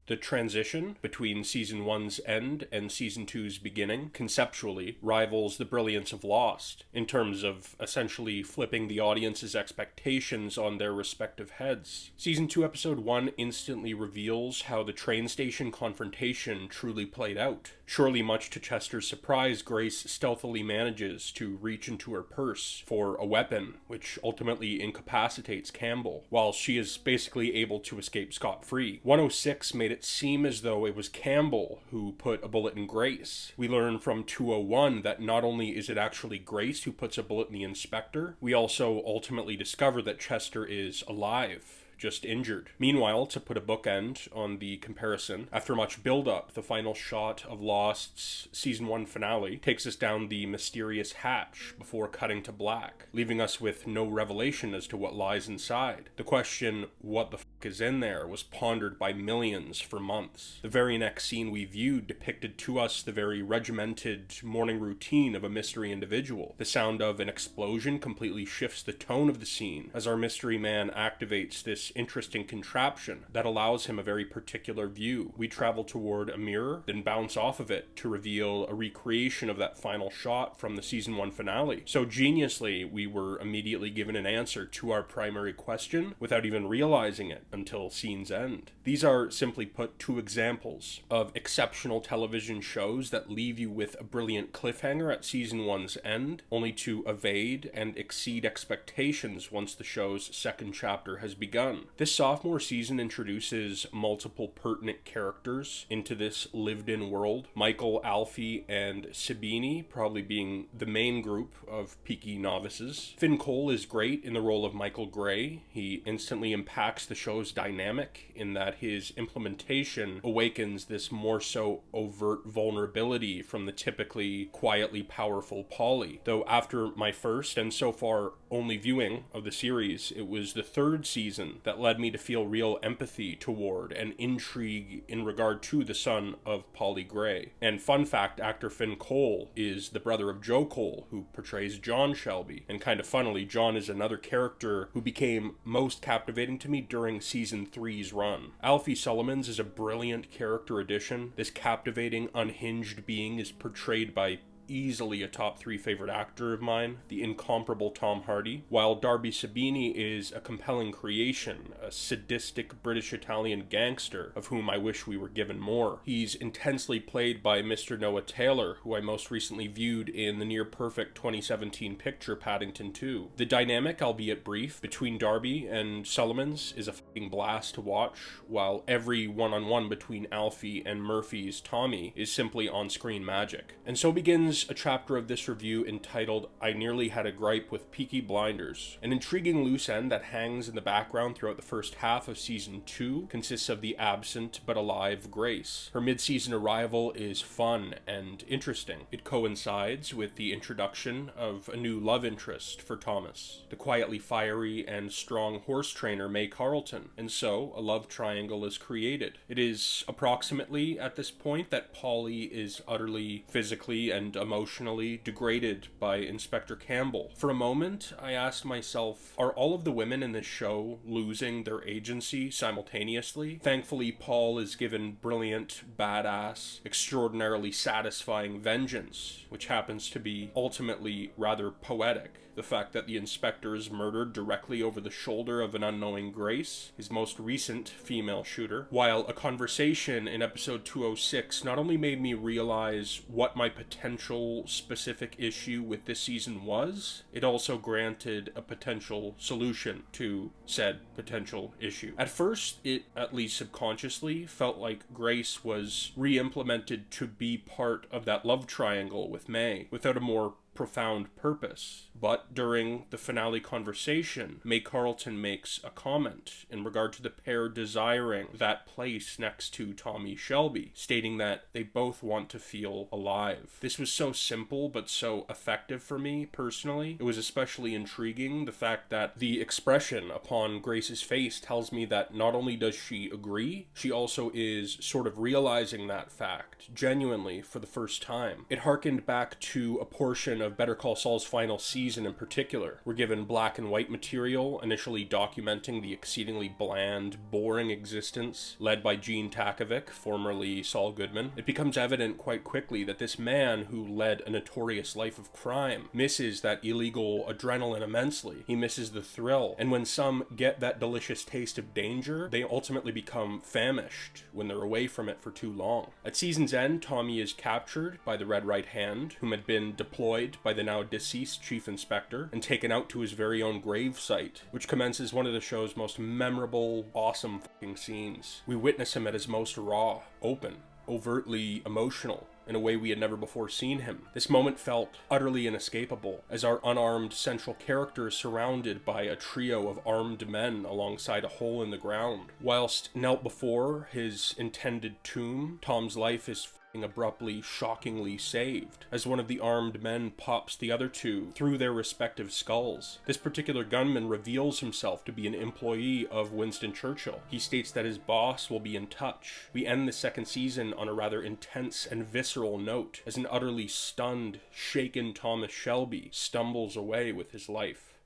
The transition between Season 1's end and Season 2's beginning, conceptually, rivals the brilliance of Lost, in terms of essentially flipping the audience's expectations on their respective heads. Season 2 Episode 1 instantly reveals how the train station confrontation truly played out. Surely much to Chester's surprise, Grace stealthily manages to reach into her purse for a weapon, which ultimately incapacitates Campbell, while she is basically able to escape scot-free. 106 made it seem as though it was Campbell who put a bullet in Grace. We learn from 201 that not only is it actually Grace who puts a bullet in the inspector, we also ultimately discover that Chester is alive, just injured. Meanwhile, to put a bookend on the comparison, after much build-up, the final shot of Lost's Season 1 finale takes us down the mysterious hatch before cutting to black, leaving us with no revelation as to what lies inside. The question, what the fuck is in there, was pondered by millions for months. The very next scene we viewed depicted to us the very regimented morning routine of a mystery individual. The sound of an explosion completely shifts the tone of the scene as our mystery man activates this interesting contraption that allows him a very particular view. We travel toward a mirror, then bounce off of it to reveal a recreation of that final shot from the Season 1 finale. So geniusly, we were immediately given an answer to our primary question without even realizing it until scene's end. These are, simply put, two examples of exceptional television shows that leave you with a brilliant cliffhanger at Season 1's end, only to evade and exceed expectations once the show's second chapter has begun. This sophomore season introduces multiple pertinent characters into this lived-in world. Michael, Alfie, and Sabini probably being the main group of Peaky novices. Finn Cole is great in the role of Michael Gray. He instantly impacts the show's dynamic in that his implementation awakens this more so overt vulnerability from the typically quietly powerful Polly. Though after my first and so far only viewing of the series, it was the third season that led me to feel real empathy toward and intrigue in regard to the son of Polly Gray. And fun fact, actor Finn Cole is the brother of Joe Cole, who portrays John Shelby. And kind of funnily, John is another character who became most captivating to me during Season 3's run. Alfie Solomons is a brilliant character addition. This captivating, unhinged being is portrayed by easily a top 3 favorite actor of mine, the incomparable Tom Hardy, while Darby Sabini is a compelling creation, a sadistic British-Italian gangster of whom I wish we were given more. He's intensely played by Mr. Noah Taylor, who I most recently viewed in the near-perfect 2017 picture Paddington 2. The dynamic, albeit brief, between Darby and Solomons is a fucking blast to watch, while every one-on-one between Alfie and Murphy's Tommy is simply on-screen magic. And so begins a chapter of this review entitled I Nearly Had a Gripe with Peaky Blinders. An intriguing loose end that hangs in the background throughout the first half of Season 2 consists of the absent but alive Grace. Her mid-season arrival is fun and interesting. It coincides with the introduction of a new love interest for Thomas, the quietly fiery and strong horse trainer May Carlton, and so a love triangle is created. It is approximately at this point that Polly is utterly physically and emotionally degraded by Inspector Campbell. For a moment, I asked myself, are all of the women in this show losing their agency simultaneously? Thankfully, Paul is given brilliant, badass, extraordinarily satisfying vengeance, which happens to be ultimately rather poetic. The fact that the inspector is murdered directly over the shoulder of an unknowing Grace, his most recent female shooter, while a conversation in episode 206 not only made me realize what my potential specific issue with this season was, it also granted a potential solution to said potential issue. At first, it, at least subconsciously, felt like Grace was re-implemented to be part of that love triangle with May, without a more profound purpose. But during the finale conversation, May Carlton makes a comment in regard to the pair desiring that place next to Tommy Shelby, stating that they both want to feel alive. This was so simple but so effective for me personally. It was especially intriguing, the fact that the expression upon Grace's face tells me that not only does she agree, she also is sort of realizing that fact genuinely for the first time. It harkened back to a portion of Better Call Saul's final season in particular. We're given black and white material, initially documenting the exceedingly bland, boring existence led by Gene Takovic, formerly Saul Goodman. It becomes evident quite quickly that this man, who led a notorious life of crime, misses that illegal adrenaline immensely. He misses the thrill, and when some get that delicious taste of danger, they ultimately become famished when they're away from it for too long. At season's end, Tommy is captured by the Red Right Hand, whom had been deployed by the now deceased Chief Inspector, and taken out to his very own grave site, which commences one of the show's most memorable, awesome fucking scenes. We witness him at his most raw, open, overtly emotional, in a way we had never before seen him. This moment felt utterly inescapable, as our unarmed central character is surrounded by a trio of armed men alongside a hole in the ground. Whilst knelt before his intended tomb, Tom's life is abruptly, shockingly saved, as one of the armed men pops the other two through their respective skulls. This particular gunman reveals himself to be an employee of Winston Churchill. He states that his boss will be in touch. We end the second season on a rather intense and visceral note, as an utterly stunned, shaken Thomas Shelby stumbles away with his life.